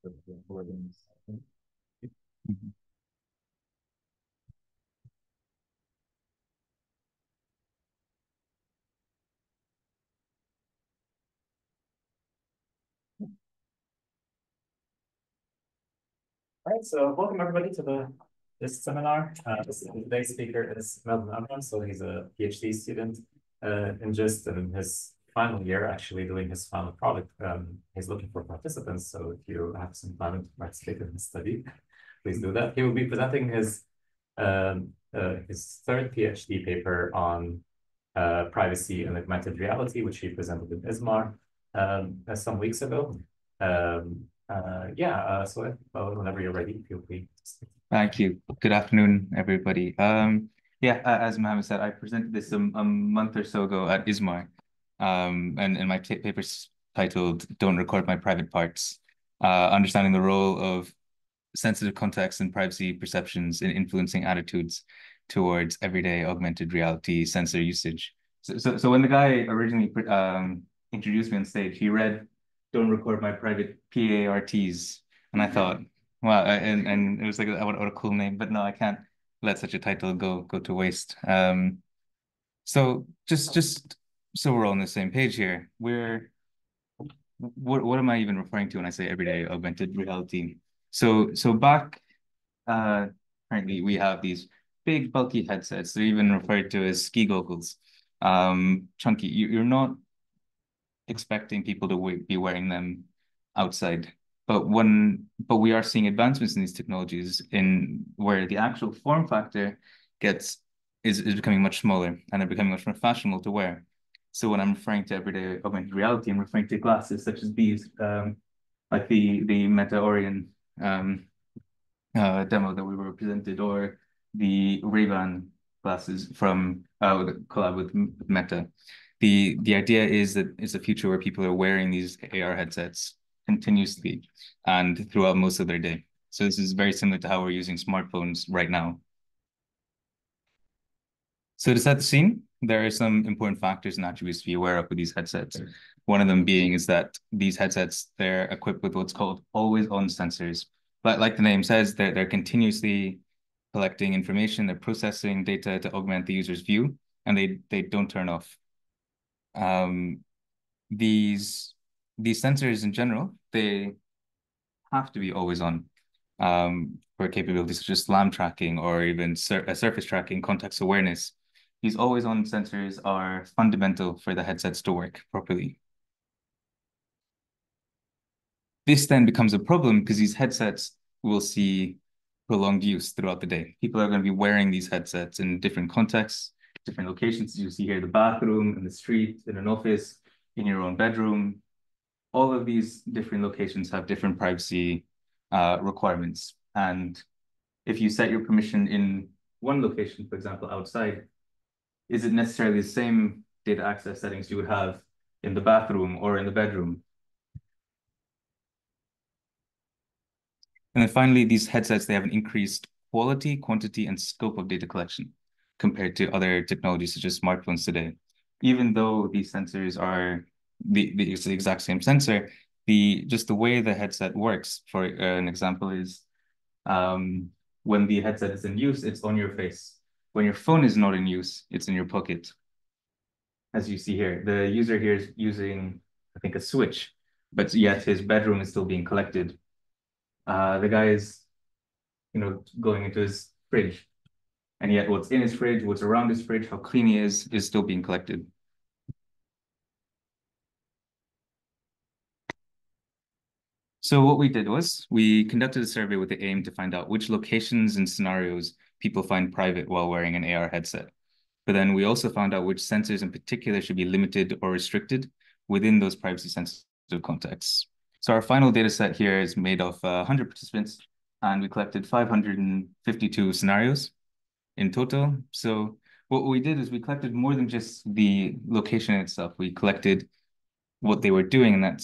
Mhm. All right, so welcome everybody to this seminar. Today's speaker is Melvin, so he's a PhD student in GIST and in his final year, actually doing his final product. He's looking for participants, so if you have some time to participate in his study, please do that. He will be presenting his third PhD paper on privacy and augmented reality, which he presented in ISMAR some weeks ago. So whenever you're ready, feel free to speak. Thank you. Good afternoon, everybody. As Mohamed said, I presented this a month or so ago at ISMAR, and my paper's titled "Don't Record My Private Parts: Understanding the Role of Sensitive Context and Privacy Perceptions in Influencing Attitudes Towards Everyday Augmented Reality Sensor Usage." So when the guy originally introduced me on stage, he read "Don't Record My Private PARTs," and I thought, wow, and it was like, what a cool name, but no, I can't let such a title go to waste. So just so we're all on the same page here, what am I even referring to when I say everyday augmented reality? So back currently we have these big bulky headsets. They're even referred to as ski goggles. Chunky. You're not expecting people to be wearing them outside. But we are seeing advancements in these technologies in where the actual form factor is becoming much smaller and they're becoming much more fashionable to wear. So when I'm referring to everyday augmented reality, I'm referring to glasses such as these, like the Meta Orion demo that we were presented, or the Ray-Ban glasses from the collab with Meta. The idea is that it's a future where people are wearing these AR headsets continuously and throughout most of their day. So this is very similar to how we're using smartphones right now. So to set the scene, there are some important factors and attributes to be aware of with these headsets. One of them being is that these headsets, they're equipped with what's called always-on sensors. But like the name says, they're continuously collecting information, they're processing data to augment the user's view, and they don't turn off. Um, these sensors in general, they have to be always on for capabilities such as SLAM tracking or even surface tracking, context awareness. These always-on sensors are fundamental for the headsets to work properly. This then becomes a problem because these headsets will see prolonged use throughout the day. People are going to be wearing these headsets in different contexts, different locations. You see here the bathroom, in the street, in an office, in your own bedroom. All of these different locations have different privacy requirements. And if you set your permission in one location, for example, outside, is it necessarily the same data access settings you would have in the bathroom or in the bedroom? And then finally, these headsets, they have an increased quality, quantity, and scope of data collection compared to other technologies such as smartphones today. Even though these sensors are it's the exact same sensor, just the way the headset works, for an example, is when the headset is in use, it's on your face. When your phone is not in use, it's in your pocket. As you see here, the user here is using, I think, a switch, but yet his bedroom is still being collected. The guy is, going into his fridge, and yet what's in his fridge, what's around his fridge, how clean he is still being collected. So what we did was we conducted a survey with the aim to find out which locations and scenarios people find private while wearing an AR headset. But then we also found out which sensors in particular should be limited or restricted within those privacy sensitive contexts. So our final data set here is made of 100 participants, and we collected 552 scenarios in total. So what we did is we collected more than just the location itself. We collected what they were doing in that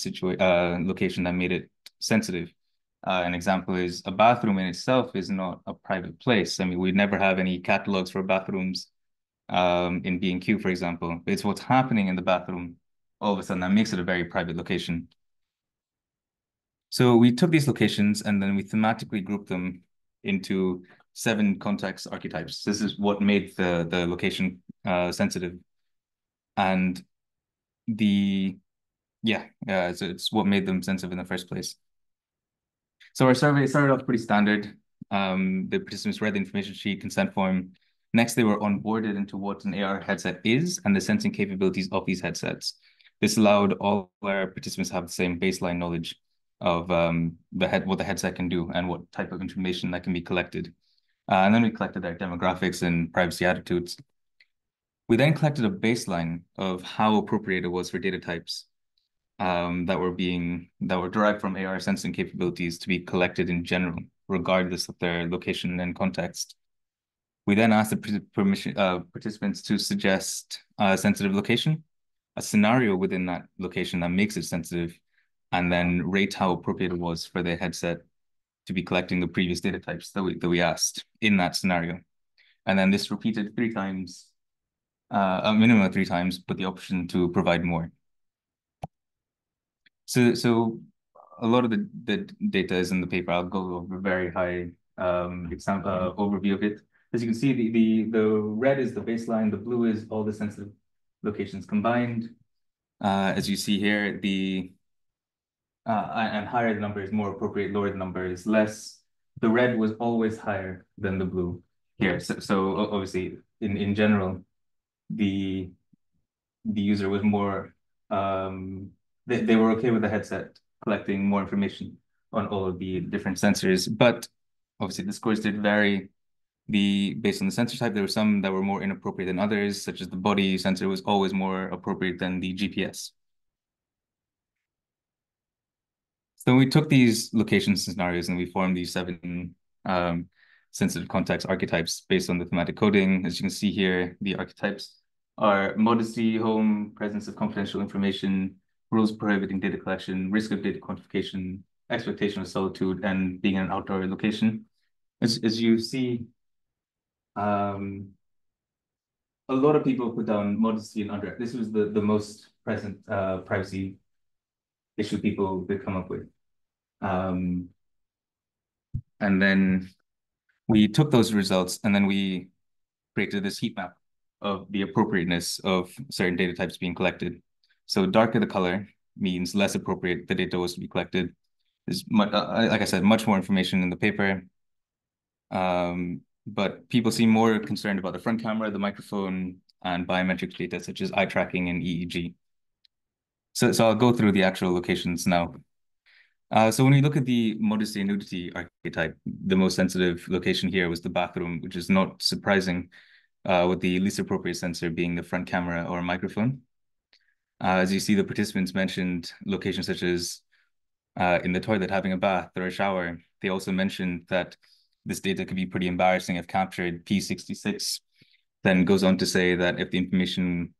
location that made it sensitive. An example is a bathroom in itself is not a private place. I mean, we never have any catalogs for bathrooms in B&Q, for example. It's what's happening in the bathroom all of a sudden that makes it a very private location. So we took these locations and then we thematically grouped them into 7 context archetypes. This is what made the location sensitive. And the so it's what made them sensitive in the first place. So our survey started off pretty standard. The participants read the information sheet, consent form. Next, they were onboarded into what an AR headset is and the sensing capabilities of these headsets. This allowed all our participants to have the same baseline knowledge of what the headset can do and what type of information that can be collected. And then we collected their demographics and privacy attitudes. We then collected a baseline of how appropriate it was for data types that were derived from AR sensing capabilities to be collected in general, regardless of their location and context. We then asked the participants to suggest a sensitive location, a scenario within that location that makes it sensitive, and then rate how appropriate it was for the headset to be collecting the previous data types that we asked in that scenario. And then this repeated 3 times, a minimum of 3 times, but the option to provide more. So a lot of the data is in the paper. I'll go over a very high example overview of it. As you can see, the red is the baseline, the blue is all the sensitive locations combined. As you see here, and higher the number is more appropriate, lower the number is less. The red was always higher than the blue here. So obviously, in general, the user was more they were okay with the headset collecting more information on all of the different sensors, but obviously the scores did vary. Based on the sensor type, there were some that were more inappropriate than others, such as the body sensor was always more appropriate than the GPS. So we took these location scenarios and we formed these 7 sensitive context archetypes based on the thematic coding. As you can see here, the archetypes are modesty, home, presence of confidential information, rules prohibiting data collection, risk of data quantification, expectation of solitude, and being in an outdoor location. As you see, a lot of people put down modesty and under. This was the most present privacy issue people could come up with. And then we took those results and then we created this heat map of the appropriateness of certain data types being collected. So darker the color means less appropriate the data was to be collected. There's like I said, much more information in the paper. But people seem more concerned about the front camera, the microphone, and biometric data such as eye tracking and EEG. So I'll go through the actual locations now. So when we look at the modesty and nudity archetype, the most sensitive location here was the bathroom, which is not surprising, with the least appropriate sensor being the front camera or microphone. As you see, the participants mentioned locations such as in the toilet having a bath or a shower. They also mentioned that this data could be pretty embarrassing if captured. P66 then goes on to say that if the information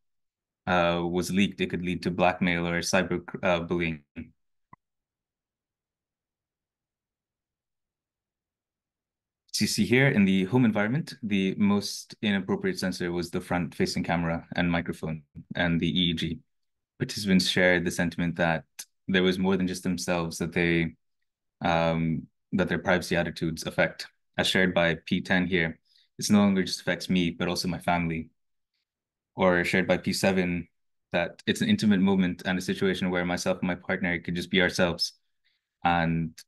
was leaked, it could lead to blackmail or cyber bullying. So you see here in the home environment, the most inappropriate sensor was the front-facing camera and microphone and the EEG. Participants shared the sentiment that there was more than just themselves that that their privacy attitudes affect, as shared by P10 here. It's no longer just affects me, but also my family. Or shared by P7, that it's an intimate moment and a situation where myself and my partner could just be ourselves. And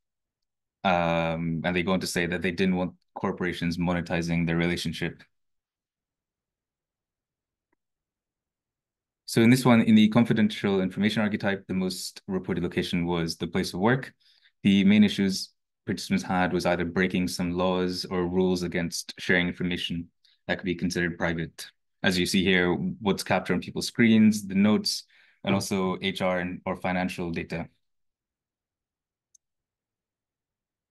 they go on to say that they didn't want corporations monetizing their relationship. So in this one, in the confidential information archetype, the most reported location was the place of work. The main issues participants had was either breaking some laws or rules against sharing information that could be considered private. As you see here, what's captured on people's screens, the notes, and also HR or financial data.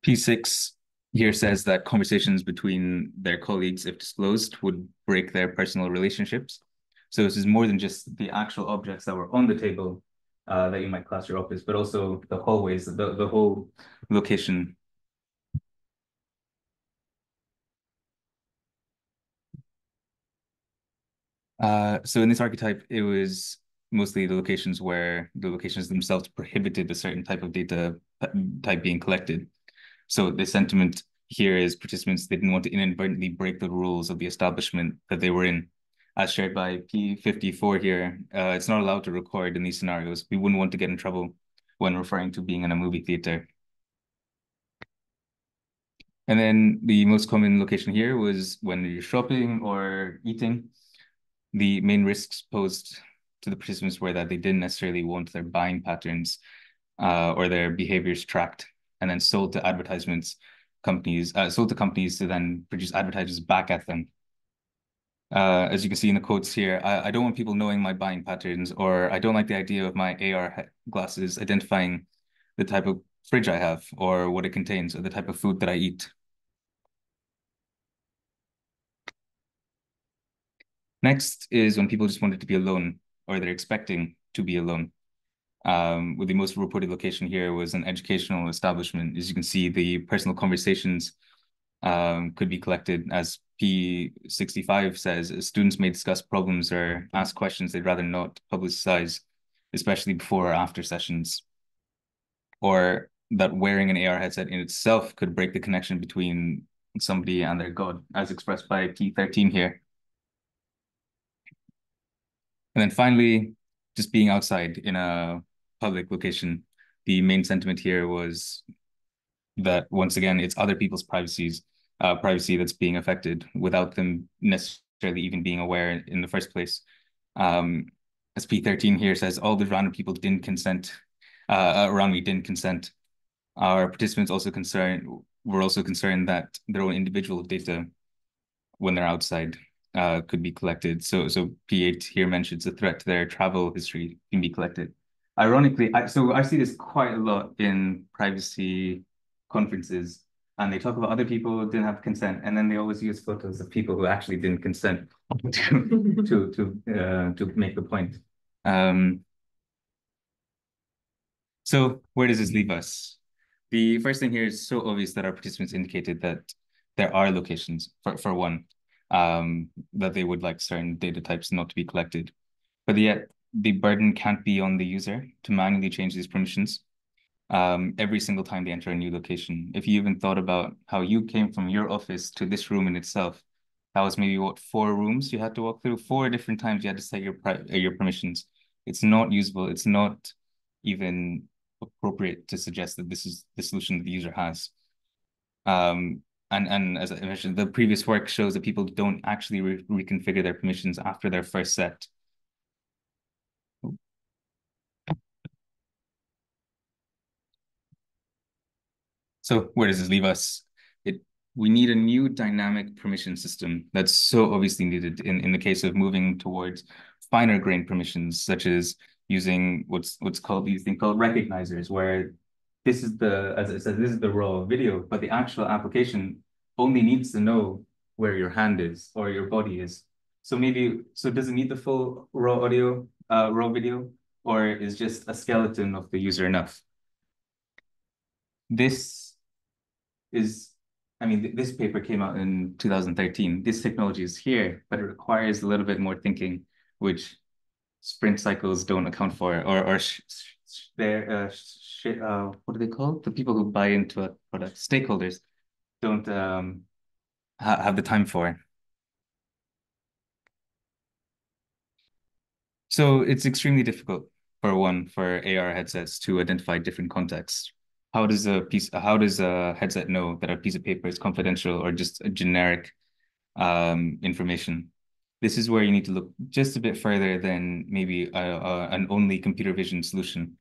P6 here says that conversations between their colleagues, if disclosed, would break their personal relationships. So this is more than just the actual objects that were on the table that you might class your office, but also the hallways, the whole location. So in this archetype, it was mostly the locations where the locations themselves prohibited a certain type of data type being collected. So the sentiment here is participants didn't want to inadvertently break the rules of the establishment that they were in. As shared by P54 here, it's not allowed to record in these scenarios. We wouldn't want to get in trouble when referring to being in a movie theater. And then the most common location here was when you're shopping or eating. The main risks posed to the participants were that they didn't necessarily want their buying patterns or their behaviors tracked and then sold to sold to companies to then produce advertisements back at them. As you can see in the quotes here, I don't want people knowing my buying patterns, or I don't like the idea of my AR glasses identifying the type of fridge I have or what it contains or the type of food that I eat. Next is when people just wanted to be alone or they're expecting to be alone. With the most reported location here was an educational establishment. As you can see, the personal conversations could be collected. As P65 says, students may discuss problems or ask questions they'd rather not publicize, especially before or after sessions. Or that wearing an AR headset in itself could break the connection between somebody and their God, as expressed by P13 here. And then finally, just being outside in a public location, the main sentiment here was that once again, it's other people's privacy that's being affected without them necessarily even being aware in the first place. As P13 here says, all the random people didn't consent, around me didn't consent. Our participants were also concerned that their own individual data when they're outside could be collected. So P8 here mentions a threat to their travel history can be collected. Ironically, I see this quite a lot in privacy conferences, and they talk about other people who didn't have consent, and then they always use photos of people who actually didn't consent to make the point. So where does this leave us? The first thing here is so obvious that our participants indicated that there are locations for one, that they would like certain data types not to be collected. But yet the burden can't be on the user to manually change these permissions every single time they enter a new location. If you even thought about how you came from your office to this room in itself, that was maybe what, 4 rooms you had to walk through, 4 different times you had to set your permissions. It's not usable. It's not even appropriate to suggest that this is the solution that the user has. And as I mentioned, the previous work shows that people don't actually reconfigure their permissions after their first set. So where does this leave us? We need a new dynamic permission system that's so obviously needed in the case of moving towards finer grained permissions, such as using what's called these things called recognizers, where this is as it says, this is the raw video, but the actual application only needs to know where your hand is or your body is. So does it need the full raw audio, raw video, or is just a skeleton of the user enough? This is, I mean, this paper came out in 2013. This technology is here, but it requires a little bit more thinking, which sprint cycles don't account for, or what do they call? The people who buy into a product, stakeholders, don't have the time for. So it's extremely difficult for AR headsets to identify different contexts. How does a headset know that a piece of paper is confidential or just a generic information? This is where you need to look just a bit further than maybe an only computer vision solution.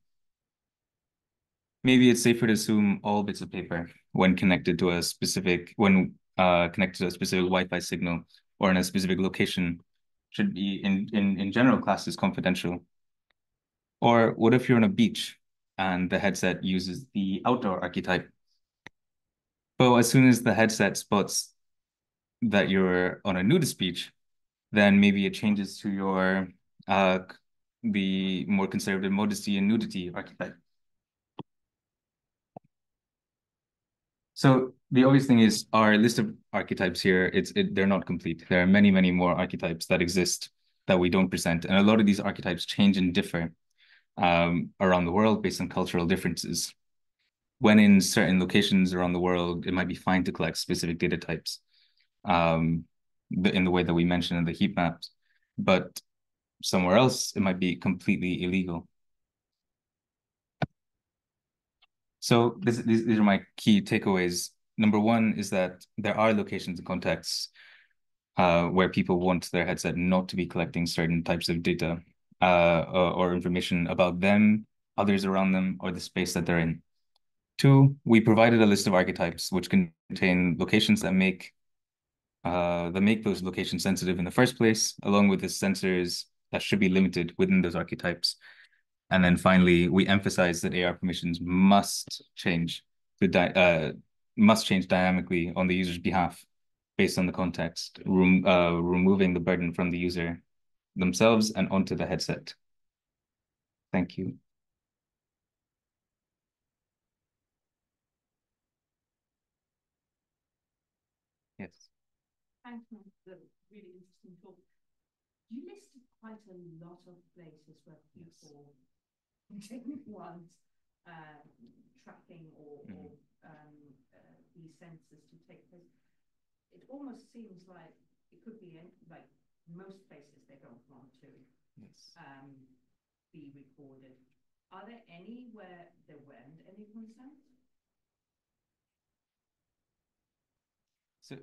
Maybe it's safer to assume all bits of paper when connected to a specific Wi-Fi signal or in a specific location should be in general classes confidential. Or what if you're on a beach and the headset uses the outdoor archetype? But as soon as the headset spots that you're on a nudist beach, then maybe it changes to your the more conservative modesty and nudity archetype. So the obvious thing is our list of archetypes here, they're not complete. There are many, many more archetypes that exist. that we don't present. And a lot of these archetypes change and differ around the world based on cultural differences. When in certain locations around the world, it might be fine to collect specific data types in the way that we mentioned in the heat maps, but somewhere else, it might be completely illegal. So these are my key takeaways. Number one is that there are locations and contexts where people want their headset not to be collecting certain types of data or information about them, others around them, or the space that they're in. Two, we provided a list of archetypes which contain locations that make those locations sensitive in the first place, along with the sensors that should be limited within those archetypes. And then finally, we emphasize that AR permissions must change dynamically on the user's behalf based on the context, removing the burden from the user themselves and onto the headset. Thank you. Yes. Thanks, Matt, for the really interesting talk. You listed quite a lot of places where people didn't want tracking or these sensors to take place. It almost seems like it could be like most places they don't want to be recorded. Are there any where there weren't any concerns?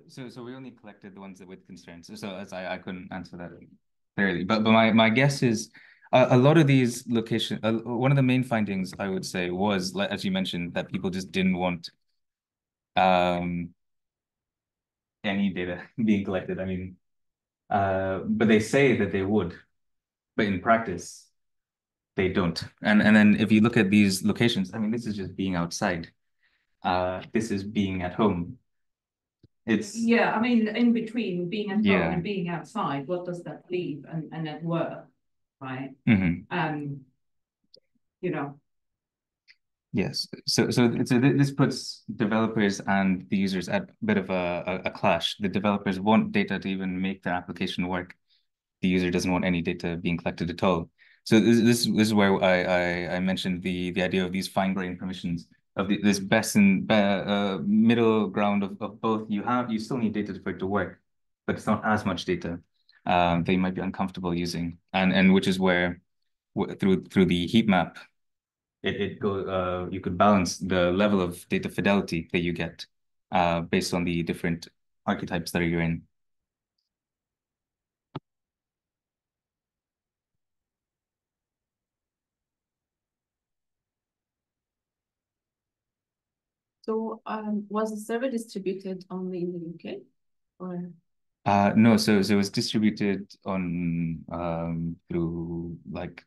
So we only collected the ones that with concerns. So as I couldn't answer that clearly, but my guess is a lot of these locations. One of the main findings I would say was, as you mentioned, that people just didn't want any data being collected. I mean, but they say that they would, but in practice, they don't. And then if you look at these locations, I mean, this is just being outside. This is being at home. Yeah, I mean, in between being at home and being outside, what does that leave? And at work, right? You know. Yes. So this puts developers and the users at a bit of a clash. The developers want data to even make their application work. The user doesn't want any data being collected at all. So this is where I mentioned the idea of these fine-grained permissions, of this best and middle ground of both. You still need data for it to work, but it's not as much data that you might be uncomfortable using, and which is where through the heat map, you could balance the level of data fidelity that you get based on the different archetypes that you're in. So was the server distributed only in the UK or? No, so it was distributed on through like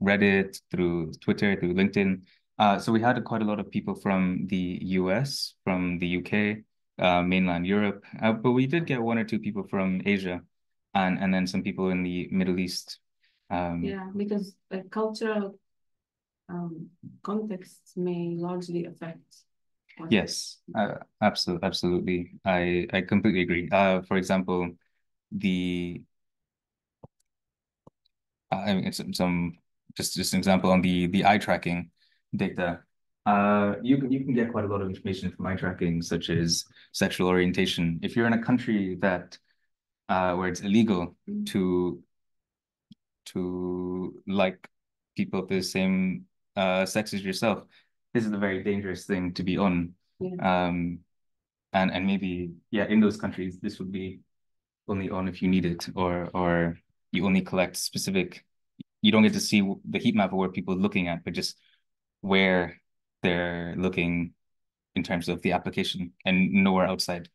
Reddit, through Twitter, through LinkedIn. So we had quite a lot of people from the US, from the UK, mainland Europe, but we did get one or two people from Asia, and then some people in the Middle East. Yeah, because the cultural contexts may largely affect. Yes, absolutely. I completely agree. For example, I mean, it's just an example on the eye tracking data. You can get quite a lot of information from eye tracking, such as sexual orientation. If you're in a country that where it's illegal to like people of the same sex as yourself, this is a very dangerous thing to be on. Yeah. And maybe in those countries this would be only on if you need it, or you only collect specific. You don't get to see the heat map of where people are looking at, but just where they're looking in terms of the application and nowhere outside.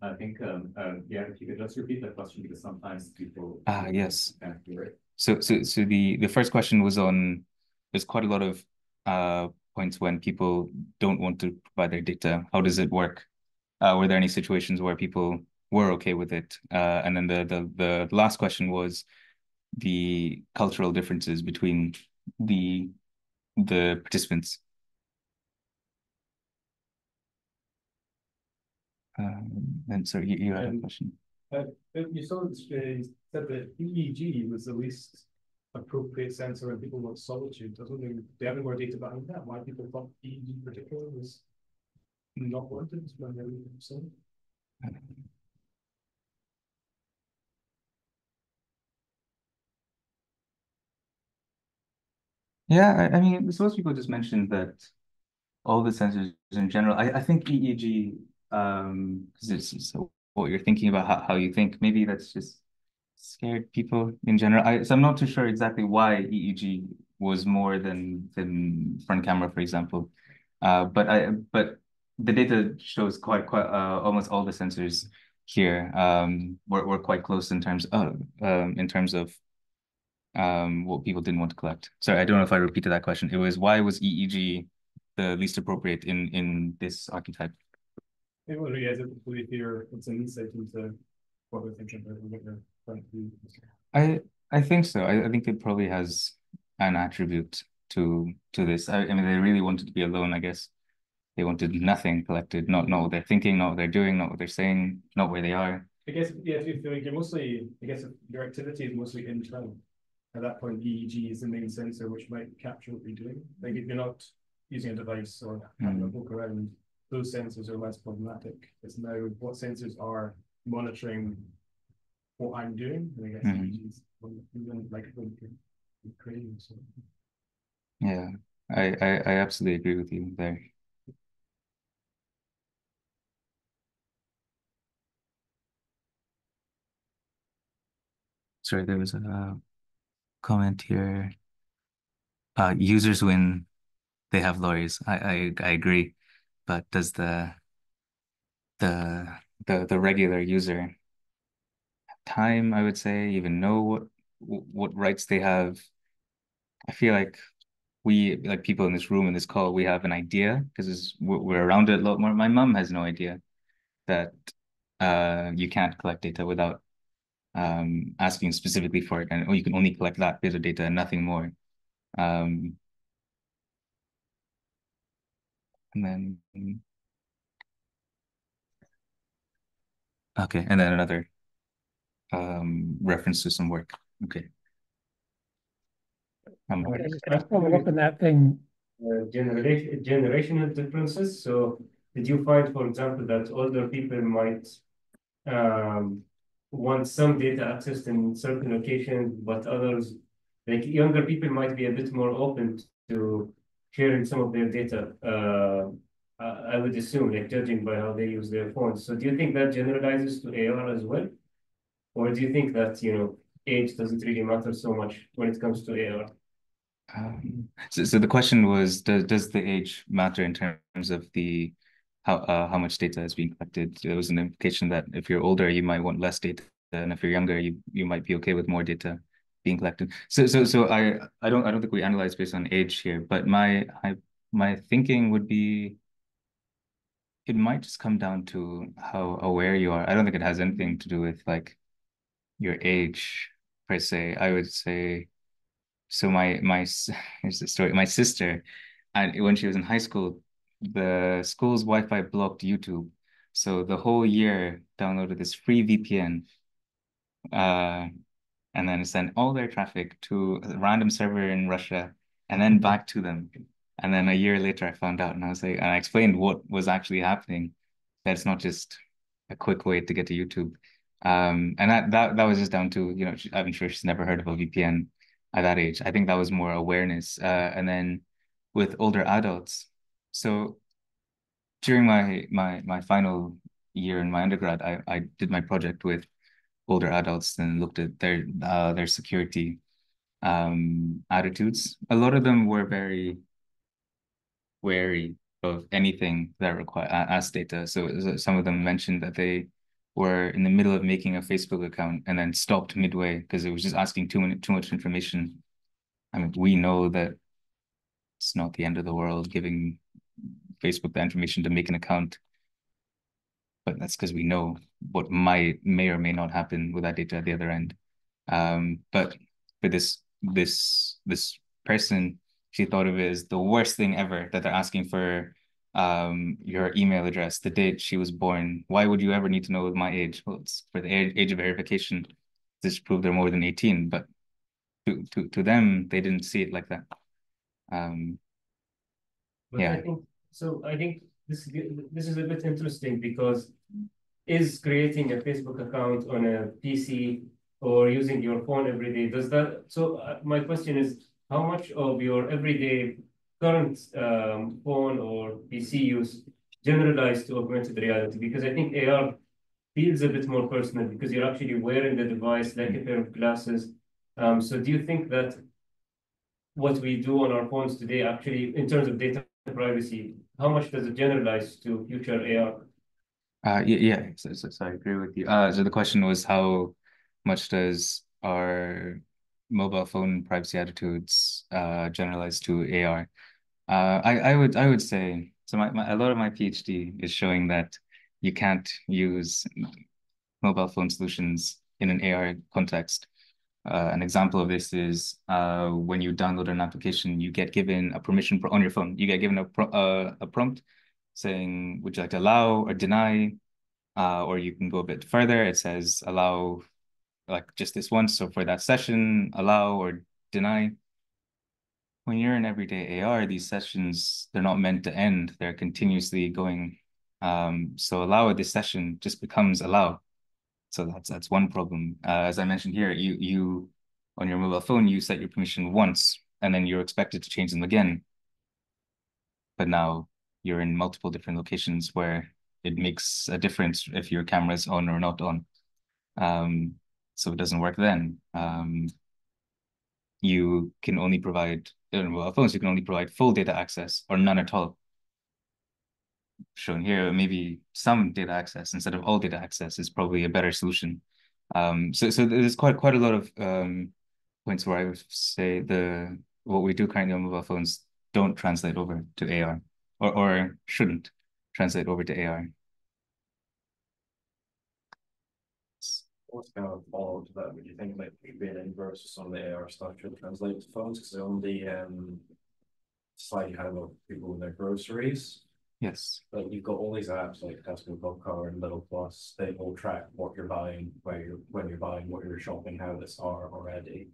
I think, if you could just repeat the question because sometimes people Yes. can't hear it. So the first question was on, there's quite a lot of points when people don't want to provide their data. How does it work? Were there any situations where people were okay with it? And then the last question was, the cultural differences between the participants. And so you had a question. You said that EEG was the least appropriate sensor when people want solitude. I was wondering, do you have any more data behind that? Why people thought EEG particularly was not wanted when they were solitude? Yeah, I mean, most people just mentioned that all the sensors in general. I think EEG, because it's what you're thinking about, how you think. Maybe that's just scared people in general. So I'm not too sure exactly why EEG was more than front camera, for example. But the data shows quite almost all the sensors here were quite close in terms of what people didn't want to collect. Sorry, I don't know if I repeated that question. It was why was EEG the least appropriate in this archetype? It really is if you're it's an insight into what we're thinking about and what you're trying to do. I think so. I think it probably has an attribute to this. I mean, they really wanted to be alone, I guess. They wanted nothing collected, not what they're thinking, not what they're doing, not what they're saying, not where they are. I guess, yeah, if you feel like you're mostly, I guess if your activity is mostly internal, at that point, EEG is the main sensor which might capture what you're doing. Like if you're not using a device or having a poke around, those sensors are less problematic. It's now what sensors are monitoring what I'm doing. And I guess EEG is even like creating something. Yeah, I absolutely agree with you there. Sorry, there was a comment here. Users win, they have lawyers. I agree, but does the the regular user time, I would say, even know what rights they have? I feel like we, like people in this room, in this call, we have an idea because we're around it a lot more. My mom has no idea that you can't collect data without asking specifically for it, and you can only collect that bit of data and nothing more. And then okay, and then another reference to some work. Okay. Just follow up on that thing. Generational differences. So did you find, for example, that older people might want some data accessed in certain locations, but others, like younger people, might be a bit more open to sharing some of their data? I would assume, like judging by how they use their phones. So do you think that generalizes to AR as well? Or do you think that, age doesn't really matter so much when it comes to AR? So the question was, does the age matter in terms of the how much data is being collected? There was an implication that if you're older, you might want less data, and if you're younger, you might be okay with more data being collected. So I don't think we analyze based on age here, but my thinking would be it might just come down to how aware you are. I don't think it has anything to do with like your age per se. I would say so. Here's the story. My sister, and when she was in high school, the school's Wi-Fi blocked YouTube, so the whole year downloaded this free VPN, and then sent all their traffic to a random server in Russia, and then back to them. And then a year later, I found out, and I explained what was actually happening. That it's not just a quick way to get to YouTube. And that was just down to, I'm sure she's never heard of a VPN at that age. I think that was more awareness. And then with older adults, so during my final year in my undergrad, I did my project with older adults and looked at their security attitudes. A lot of them were very wary of anything that require asked data. So some of them mentioned that they were in the middle of making a Facebook account and then stopped midway because it was just asking too much information. I mean, we know that it's not the end of the world giving Facebook the information to make an account, but that's because we know what may or may not happen with that data at the other end. But for this person, she thought of it as the worst thing ever that they're asking for your email address, the date she was born. Why would you ever need to know my age? Well, it's for the age of verification. This prove they're more than 18, but to them, they didn't see it like that. But Yeah. I think so. I think this is a bit interesting because is creating a Facebook account on a PC or using your phone every day, does that? So my question is, how much of your everyday current phone or PC use generalized to augmented reality? Because I think AR feels a bit more personal because you're actually wearing the device like a pair of glasses. So do you think that what we do on our phones today, actually, in terms of data privacy, how much does it generalize to future AR? Yeah. So I agree with you. So the question was how much does our mobile phone privacy attitudes generalize to AR? I would say so. A lot of my PhD is showing that you can't use mobile phone solutions in an AR context. An example of this is when you download an application, you get given a permission on your phone. You get given a prompt saying, would you like to allow or deny? Or you can go a bit further. It says allow like just this once. So for that session, allow or deny. When you're in everyday AR, these sessions, they're not meant to end. They're continuously going. So allow at this session just becomes allow. So that's one problem. As I mentioned here, you on your mobile phone, you set your permission once, and then you're expected to change them again. But now you're in multiple different locations where it makes a difference if your camera is on or not on. So it doesn't work then. You can only provide in mobile phones, you can only provide full data access or none at all. Shown here, maybe some data access instead of all data access is probably a better solution. So there's quite a lot of points where I would say what we do currently on mobile phones don't translate over to AR or shouldn't translate over to AR. What's kind of follow to that? Would you think like could be an inverse of some of the AR stuff should translate to phones? Because on the slide you had about people with their groceries. Yes. Like you've got all these apps like Tesco, Vodka, and Little Plus. They all track what you're buying, when you're buying, what your shopping habits are already.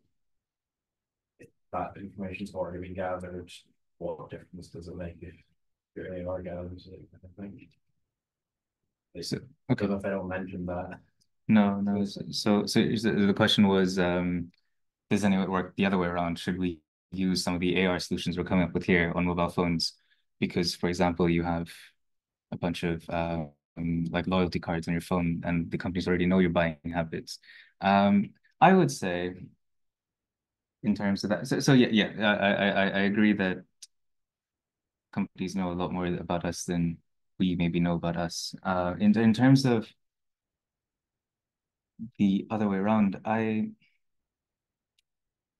If that information's already been gathered, what difference does it make if your AR gathers it? I think. So, I okay. don't know if I don't mention that. No. So the question was, does any of it work the other way around? Should we use some of the AR solutions we're coming up with here on mobile phones? Because, for example, you have a bunch of like loyalty cards on your phone, and the companies already know your buying habits. I would say, in terms of that, so yeah, I agree that companies know a lot more about us than we maybe know about us. In terms of the other way around,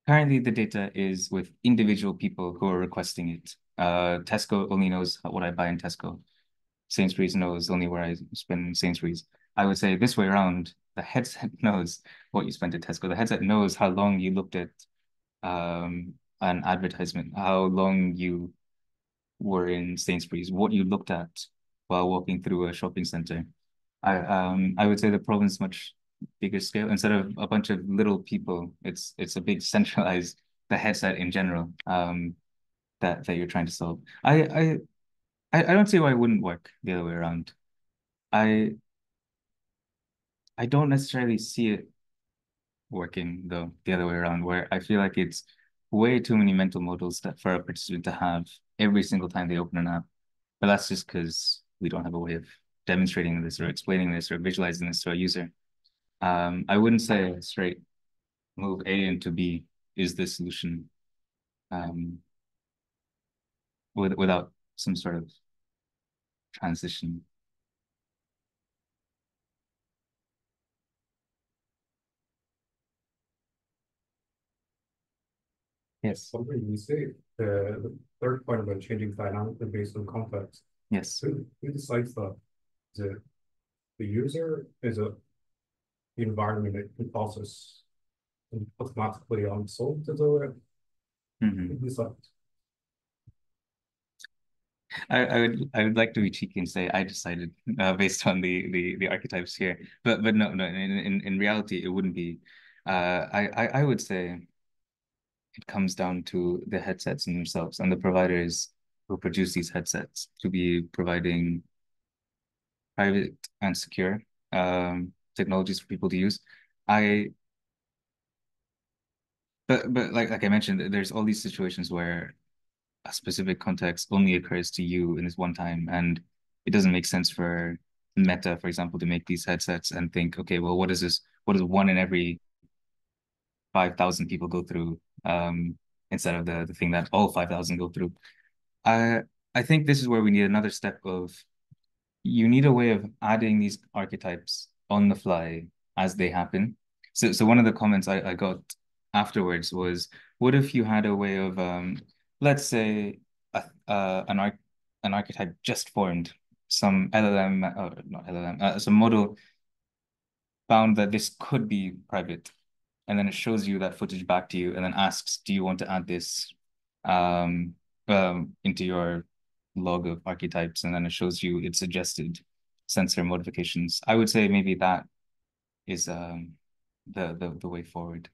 currently the data is with individual people who are requesting it. Tesco only knows what I buy in Tesco. Sainsbury's knows only where I spend in Sainsbury's. I would say this way around, the headset knows what you spent at Tesco. The headset knows how long you looked at an advertisement, how long you were in Sainsbury's, what you looked at while walking through a shopping center. I would say the problem is much bigger scale. Instead of a bunch of little people, it's a big centralized the headset in general that you're trying to solve. I don't see why it wouldn't work the other way around. I don't necessarily see it working though the other way around, where I feel like it's way too many mental models that for a participant to have every single time they open an app. But that's just because we don't have a way of demonstrating this or explaining this or visualizing this to a user. I wouldn't say a straight move A into B is the solution without some sort of transition. Yes. Something you say, the third point about changing dynamically based on context. Yes. Who decides that? Is it the user? Is it the environment that can process automatically unsolved as a design. I would like to be cheeky and say I decided based on the archetypes here, but no, in reality it wouldn't be. I would say it comes down to the headsets in themselves and the providers who produce these headsets to be providing private and secure technologies for people to use. I but like I mentioned, there's all these situations where a specific context only occurs to you in this one time, and it doesn't make sense for Meta, for example, to make these headsets and think, okay, well, what is this? What does one in every 5,000 people go through, instead of the thing that all 5,000 go through? I I think this is where we need another step of you need a way of adding these archetypes on the fly as they happen. So one of the comments I got afterwards was, what if you had a way of let's say an archetype just formed, some LLM, not LLM, some model found that this could be private, and then it shows you that footage back to you and then asks, do you want to add this into your log of archetypes? And then it shows you its suggested sensor modifications. I would say maybe that is the way forward.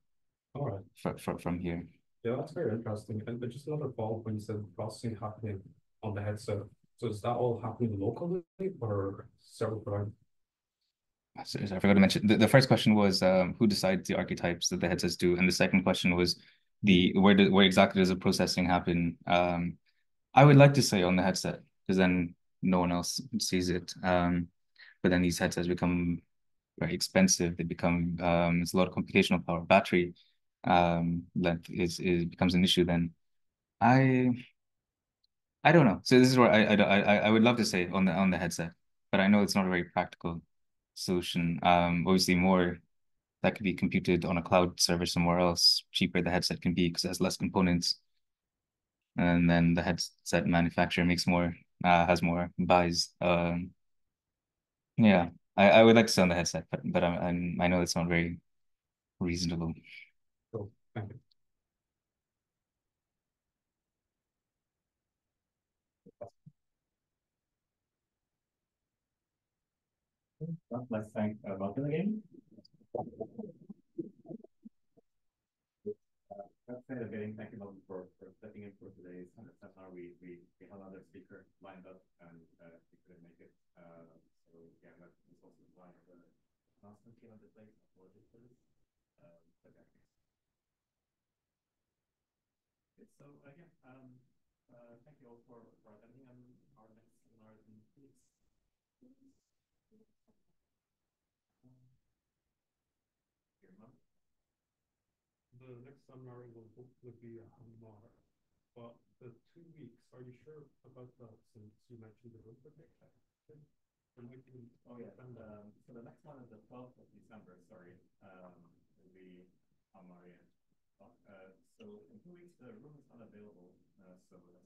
All right. From here. Yeah, that's very interesting. And but just another follow-up when you said processing happening on the headset. So is that all happening locally or several times? So I forgot to mention the first question was who decides the archetypes that the headsets do, and the second question was where exactly does the processing happen? I would like to say on the headset because then no one else sees it. But then these headsets become very expensive. They become it's a lot of computational power. Battery length is becomes an issue then. I I don't know. So this is where I would love to say on the headset, but I know it's not a very practical solution. Obviously more that could be computed on a cloud server somewhere else. Cheaper the headset can be because it has less components, and then the headset manufacturer makes more, has more buys. Yeah, I would like to say on the headset, but I know it's not very reasonable. So thank you. Let's thank Melvin again. Let's say again, thank you, Melvin, for stepping in for today's seminar. We have another speaker lined up and he couldn't make it. So yeah, that is also why the announcement came into place. Apologies for this. But yeah. So again, thank you all for attending, and our next seminar is in 2 weeks. The next seminar will hopefully be a ISMAR, but the 2 weeks, are you sure about that since you mentioned the room prediction? Oh yeah, so the next one is the 12th of December, sorry, will be on my end. So in 2 weeks, the room is not available, so that's why we're